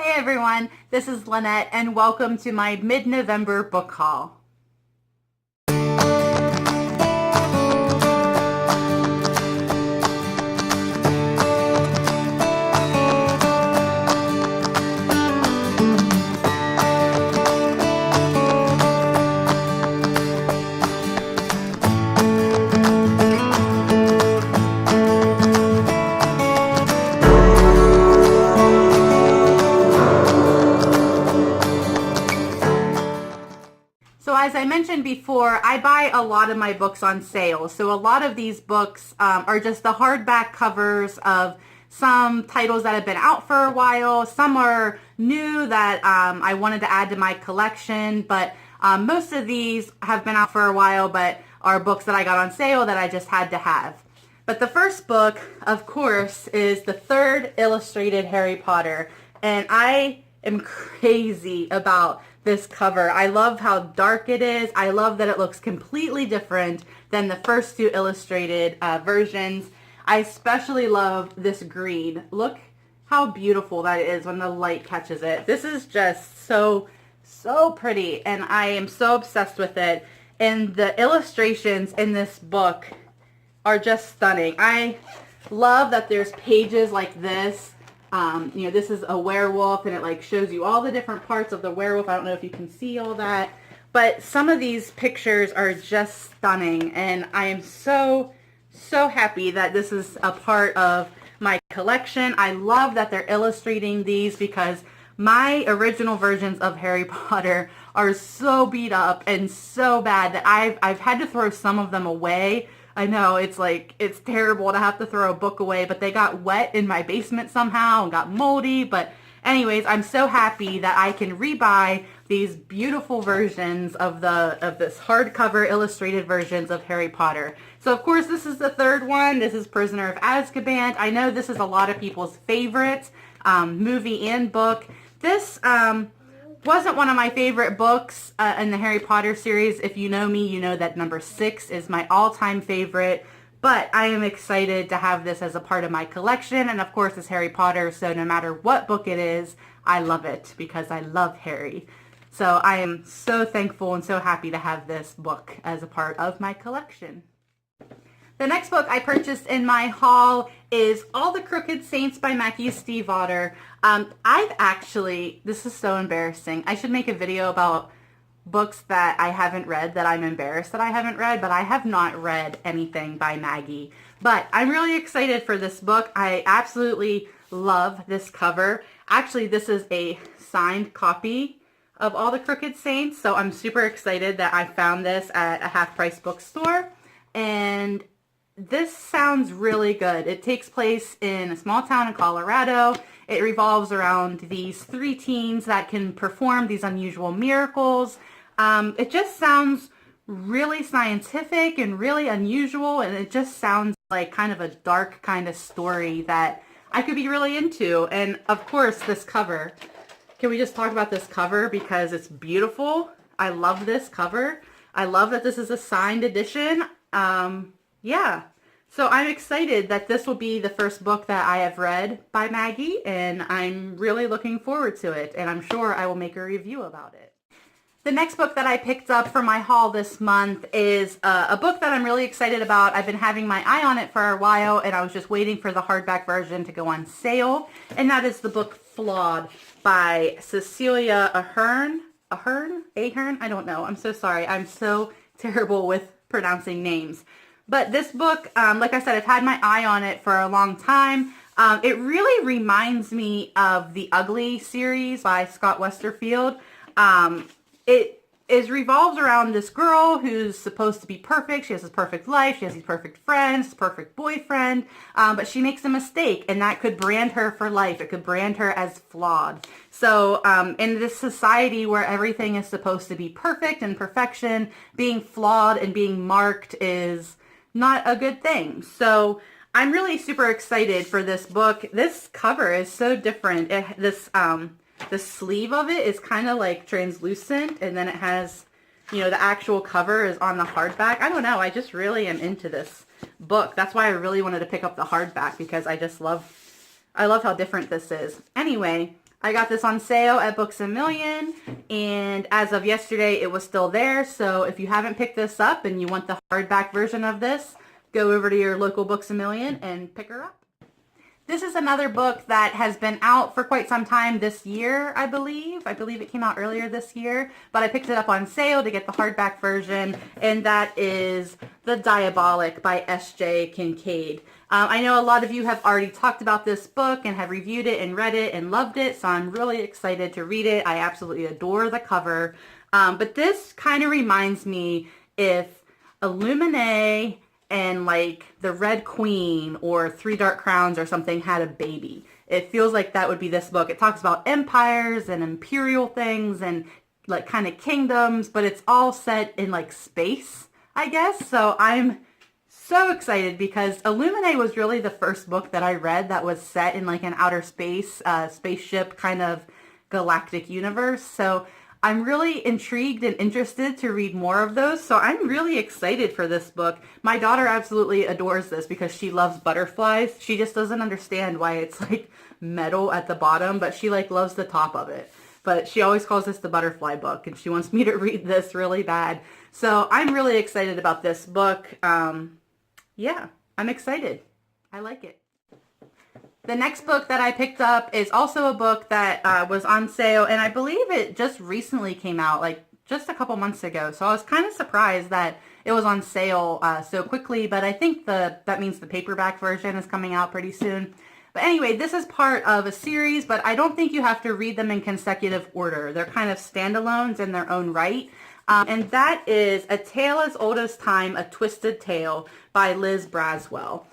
Hey everyone, this is Lanette and welcome to my mid-November book haul. So as I mentioned before, I buy a lot of my books on sale. So a lot of these books are just the hardback covers of some titles that have been out for a while. Some are new that I wanted to add to my collection, but most of these have been out for a while, but are books that I got on sale that I just had to have. But the first book, of course, is the third illustrated Harry Potter, and I am crazy about this cover. I love how dark it is. I love that it looks completely different than the first two illustrated versions. I especially love this green. Look how beautiful that is when the light catches it. This is just so pretty, and I am so obsessed with it. And the illustrations in this book are just stunning. I love that there's pages like this. This is a werewolf, and it like shows you all the different parts of the werewolf. I don't know if you can see all that, but some of these pictures are just stunning, and I am so happy that this is a part of my collection. I love that they're illustrating these because my original versions of Harry Potter are so beat up and so bad that I've had to throw some of them away. I know it's terrible to have to throw a book away, but they got wet in my basement somehow and got moldy. But anyways, I'm so happy that I can rebuy these beautiful versions of this hardcover illustrated versions of Harry Potter. So of course this is the third one. This is Prisoner of Azkaban. I know this is a lot of people's favorite movie and book. This wasn't one of my favorite books in the Harry Potter series. If you know me, you know that number 6 is my all-time favorite. But I am excited to have this as a part of my collection. And of course, it's Harry Potter, so no matter what book it is, I love it because I love Harry. So I am so thankful and so happy to have this book as a part of my collection. The next book I purchased in my haul is All the Crooked Saints by Mackie Stiefvater. This is so embarrassing. I should make a video about books that I haven't read that I'm embarrassed that I haven't read, but I have not read anything by Maggie. But I'm really excited for this book. I absolutely love this cover. Actually, this is a signed copy of All the Crooked Saints, so I'm super excited that I found this at a half-price bookstore. And this sounds really good. It takes place in a small town in Colorado. It revolves around these 3 teens that can perform these unusual miracles. It just sounds really scientific and really unusual, and it just sounds like kind of a dark kind of story that I could be really into. And of course, this cover. Can we just talk about this cover because it's beautiful? I love this cover. I love that this is a signed edition. Yeah, so I'm excited that this will be the first book that I have read by Maggie, and I'm really looking forward to it, and I'm sure I will make a review about it. The next book that I picked up for my haul this month is a book that I'm really excited about. I've been having my eye on it for a while, and I was just waiting for the hardback version to go on sale, and that is the book Flawed by Cecilia Ahern? I don't know. I'm so sorry. I'm so terrible with pronouncing names. But this book, like I said, I've had my eye on it for a long time. It really reminds me of the Ugly series by Scott Westerfield. It revolves around this girl who's supposed to be perfect. She has this perfect life. She has these perfect friends, this perfect boyfriend. But she makes a mistake, and that could brand her for life. It could brand her as flawed. So in this society where everything is supposed to be perfect and perfection, being flawed and being marked is not a good thing. So I'm really super excited for this book. This cover is so different. The sleeve of it is kind of like translucent, and then it has, the actual cover is on the hardback. I don't know. I just really am into this book. That's why I really wanted to pick up the hardback, because I love how different this is. Anyway, I got this on sale at Books A Million, and as of yesterday, it was still there. So if you haven't picked this up and you want the hardback version of this, go over to your local Books A Million and pick her up. This is another book that has been out for quite some time this year, I believe. I believe it came out earlier this year, but I picked it up on sale to get the hardback version, and that is The Diabolic by S.J. Kincaid. I know a lot of you have already talked about this book and have reviewed it and read it and loved it, so I'm really excited to read it. I absolutely adore the cover, but this kind of reminds me if Illuminae and like the Red Queen or Three Dark Crowns or something had a baby. It feels like that would be this book. It talks about empires and imperial things and like kind of kingdoms, but it's all set in like space, I guess. So I'm so excited because Illuminae was really the first book that I read that was set in like an outer space, spaceship kind of galactic universe. So I'm really intrigued and interested to read more of those, so I'm really excited for this book. My daughter absolutely adores this because she loves butterflies. She just doesn't understand why it's like metal at the bottom, but she like loves the top of it. But she always calls this the butterfly book, and she wants me to read this really bad. So I'm really excited about this book. Yeah, I'm excited. I like it. The next book that I picked up is also a book that was on sale, and I believe it just recently came out, like just a couple months ago. So I was kind of surprised that it was on sale so quickly, but I think that means the paperback version is coming out pretty soon. But anyway, this is part of a series, but I don't think you have to read them in consecutive order. They're kind of standalones in their own right. And that is A Tale as Old as Time, A Twisted Tale by Liz Braswell.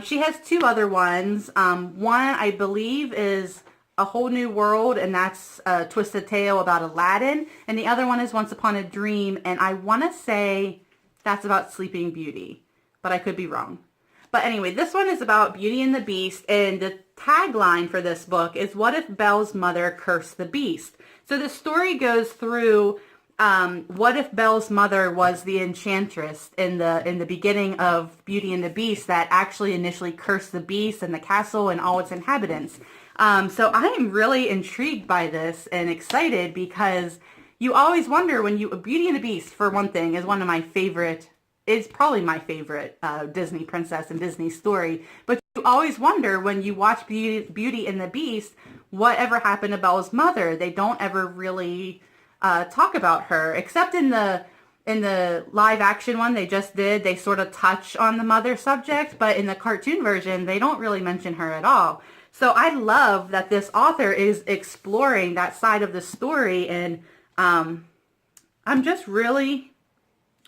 She has two other ones. One, I believe, is A Whole New World, and that's a Twisted Tale about Aladdin. And the other one is Once Upon a Dream, and I want to say that's about Sleeping Beauty, but I could be wrong. But anyway, this one is about Beauty and the Beast, and the tagline for this book is, "What if Belle's mother cursed the beast?" So the story goes through what if Belle's mother was the enchantress in the beginning of Beauty and the Beast that actually initially cursed the beast and the castle and all its inhabitants. So I am really intrigued by this and excited because you always wonder when Beauty and the Beast, for one thing, is one of my favorite, is probably my favorite Disney princess and Disney story. But you always wonder when you watch Beauty and the Beast, whatever happened to Belle's mother. They don't ever really talk about her, except in the live action one they just did. They sort of touch on the mother subject, but in the cartoon version they don't really mention her at all. So I love that this author is exploring that side of the story, and I'm just really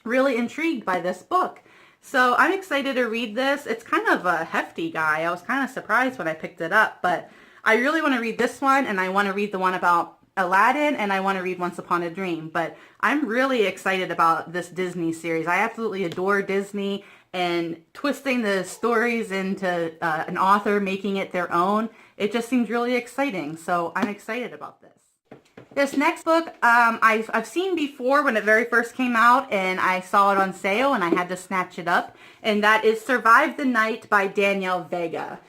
intrigued by this book. So I'm excited to read this. It's kind of a hefty guy. I was kind of surprised when I picked it up, but I really want to read this one, and I want to read the one about Aladdin, and I want to read Once Upon a Dream. But I'm really excited about this Disney series. I absolutely adore Disney, and twisting the stories into an author making it their own, it just seems really exciting. So I'm excited about this. This next book I've seen before when it very first came out, and I saw it on sale and I had to snatch it up, and that is Survive the Night by Danielle Vega.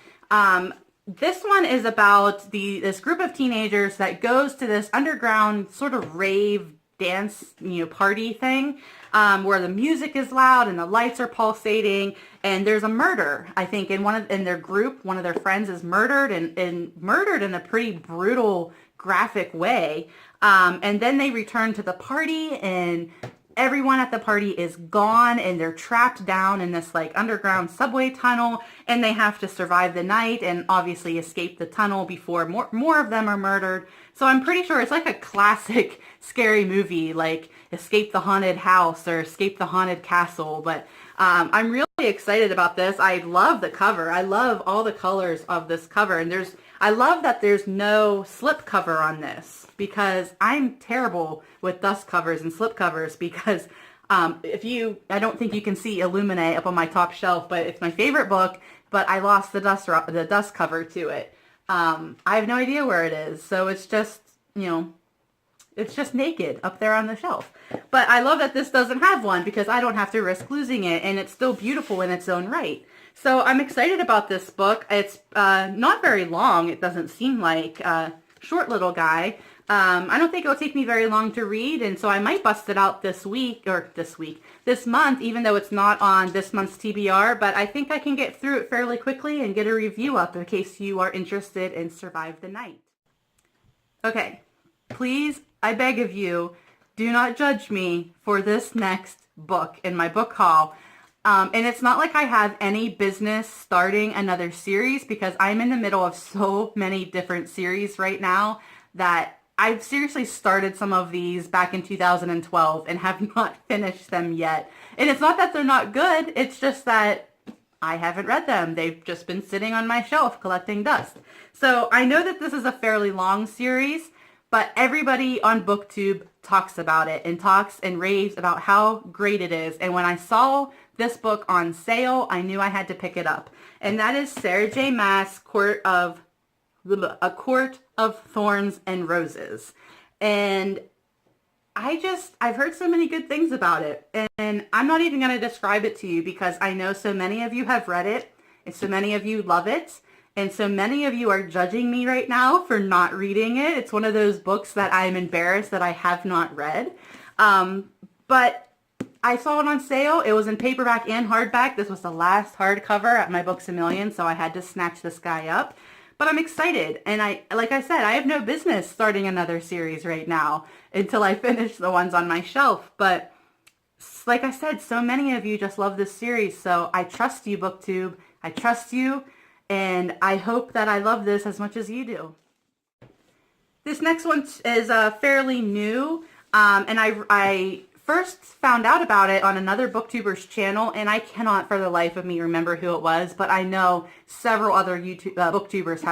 This one is about this group of teenagers that goes to this underground sort of rave dance, party thing, where the music is loud and the lights are pulsating, and there's a murder. I think in their group, one of their friends is murdered, and murdered in a pretty brutal, graphic way. And then they return to the party, and everyone at the party is gone, and they're trapped down in this like underground subway tunnel, and they have to survive the night and obviously escape the tunnel before more of them are murdered. So I'm pretty sure it's like a classic scary movie, like Escape the Haunted House or Escape the Haunted Castle. But I'm really excited about this. I love the cover. I love all the colors of this cover, and I love that there's no slip cover on this, because I'm terrible with dust covers and slip covers, because I don't think you can see Illuminae up on my top shelf, but it's my favorite book, but I lost the dust cover to it. I have no idea where it is, so it's just, it's just naked up there on the shelf. But I love that this doesn't have one, because I don't have to risk losing it, and it's still beautiful in its own right. So I'm excited about this book. It's not very long, it doesn't seem like. short little guy. I don't think it'll take me very long to read, and so I might bust it out this month, even though it's not on this month's TBR, but I think I can get through it fairly quickly and get a review up in case you are interested in Survive the Night. Okay, please, I beg of you, do not judge me for this next book in my book haul. And it's not like I have any business starting another series because I'm in the middle of so many different series right now that I've seriously started some of these back in 2012 and have not finished them yet. And it's not that they're not good, it's just that I haven't read them. They've just been sitting on my shelf collecting dust. So I know that this is a fairly long series, but everybody on BookTube talks about it and talks and raves about how great it is. And when I saw this book on sale, I knew I had to pick it up. And that is Sarah J. Maas' A Court of Thorns and Roses. And I've heard so many good things about it. And I'm not even going to describe it to you because I know so many of you have read it and so many of you love it. And so many of you are judging me right now for not reading it. It's one of those books that I'm embarrassed that I have not read. But I saw it on sale. It was in paperback and hardback. This was the last hardcover at my Books A Million, so I had to snatch this guy up. But I'm excited. And like I said, I have no business starting another series right now until I finish the ones on my shelf. But like I said, so many of you just love this series. So I trust you, BookTube. I trust you. And I hope that I love this as much as you do. This next one is fairly new. And I first found out about it on another booktuber's channel, and I cannot for the life of me remember who it was, but I know several other booktubers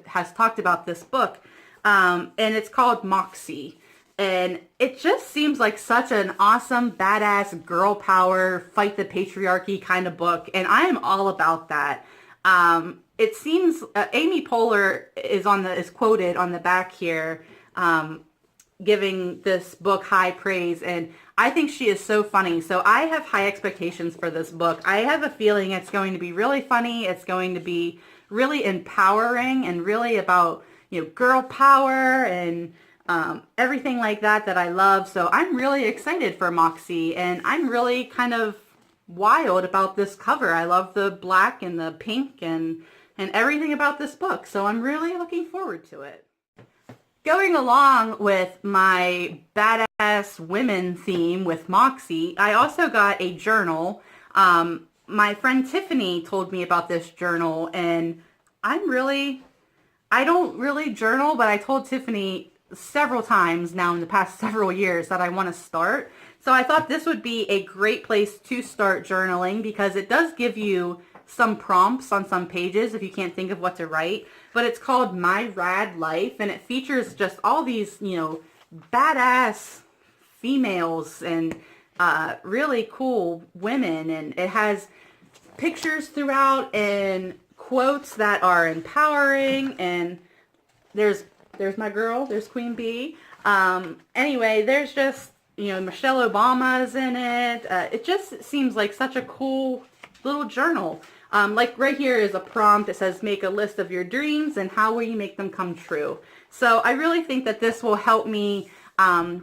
has talked about this book, and it's called Moxie. And it just seems like such an awesome, badass, girl power, fight the patriarchy kind of book, and I am all about that. It seems Amy Poehler is quoted on the back here, giving this book high praise, and I think she is so funny. So I have high expectations for this book. I have a feeling it's going to be really funny. It's going to be really empowering and really about, girl power and everything like that I love. So I'm really excited for Moxie, and I'm really kind of wild about this cover. I love the black and the pink and everything about this book. So I'm really looking forward to it. Going along with my badass women theme with Moxie, I also got a journal. My friend Tiffany told me about this journal, and I don't really journal, but I told Tiffany several times now in the past several years that I want to start. So I thought this would be a great place to start journaling because it does give you some prompts on some pages if you can't think of what to write. But it's called My Rad Life, and it features just all these, badass females and really cool women. And it has pictures throughout and quotes that are empowering. And there's my girl, there's Queen Bee. Anyway, there's just, Michelle Obama's in it. It just seems like such a cool little journal. Like right here is a prompt. It says, make a list of your dreams and how will you make them come true? So I really think that this will help me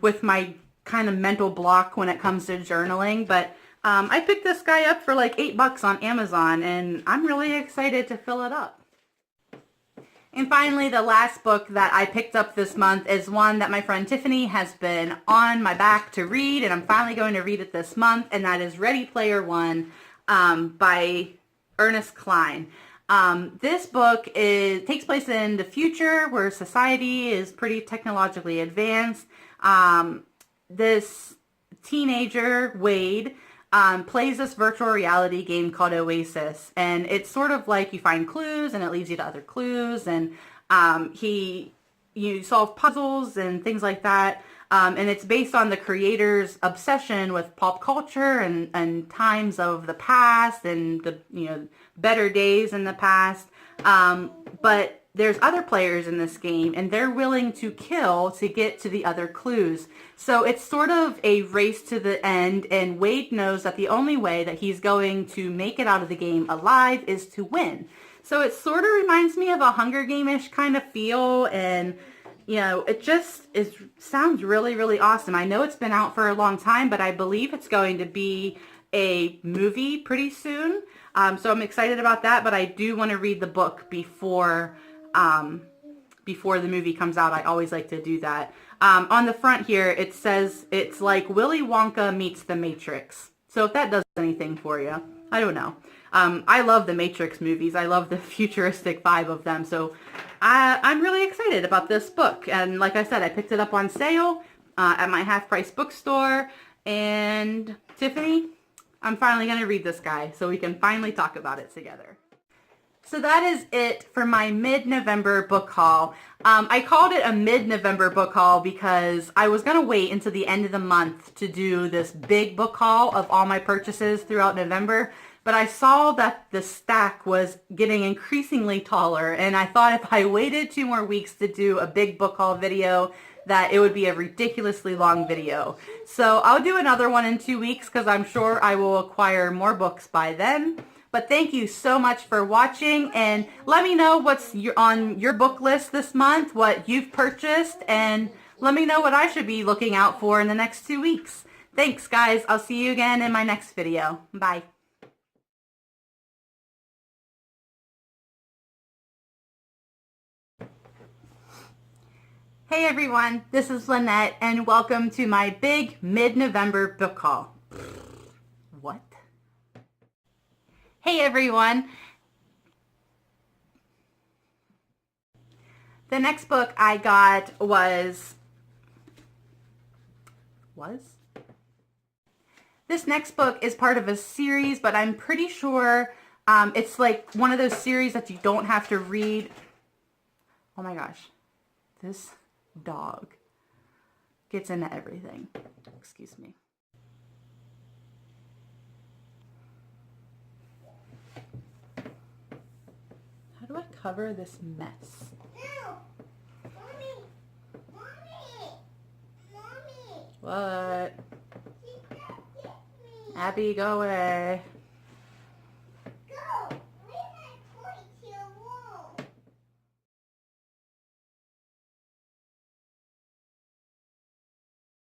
with my kind of mental block when it comes to journaling. But I picked this guy up for like $8 on Amazon, and I'm really excited to fill it up. And finally, the last book that I picked up this month is one that my friend Tiffany has been on my back to read, and I'm finally going to read it this month, and that is Ready Player One by Ernest Cline. This book takes place in the future where society is pretty technologically advanced. This teenager, Wade, plays this virtual reality game called Oasis, and it's sort of like you find clues and it leads you to other clues, and you solve puzzles and things like that. And it's based on the creator's obsession with pop culture and times of the past and the better days in the past. But there's other players in this game, and they're willing to kill to get to the other clues. So it's sort of a race to the end, and Wade knows that the only way that he's going to make it out of the game alive is to win. So it sort of reminds me of a Hunger Game-ish kind of feel, and you know, it just sounds really, really awesome. I know it's been out for a long time, but I believe it's going to be a movie pretty soon. So I'm excited about that, but I do want to read the book before the movie comes out. I always like to do that. On the front here, it says it's like Willy Wonka meets the Matrix. So if that does anything for you, I don't know. I love the Matrix movies. I love the futuristic vibe of them. So I'm really excited about this book. And like I said, I picked it up on sale at my half-price bookstore. And Tiffany, I'm finally going to read this guy so we can finally talk about it together. So that is it for my mid-November book haul. I called it a mid-November book haul because I was going to wait until the end of the month to do this big book haul of all my purchases throughout November. But I saw that the stack was getting increasingly taller, and I thought if I waited 2 more weeks to do a big book haul video, that it would be a ridiculously long video. So I'll do another one in 2 weeks because I'm sure I will acquire more books by then. But thank you so much for watching, and let me know what's on your book list this month, what you've purchased, and let me know what I should be looking out for in the next 2 weeks. Thanks, guys. I'll see you again in my next video. Bye. Hey everyone, this is Lanette, and welcome to my big mid-November book haul. What? Hey everyone. The next book I got was... This next book is part of a series, but I'm pretty sure it's like one of those series that you don't have to read. Oh my gosh. This dog gets into everything. Excuse me. How do I cover this mess? No. Mommy. Mommy. Mommy. What? She can't get me. Abby, go away.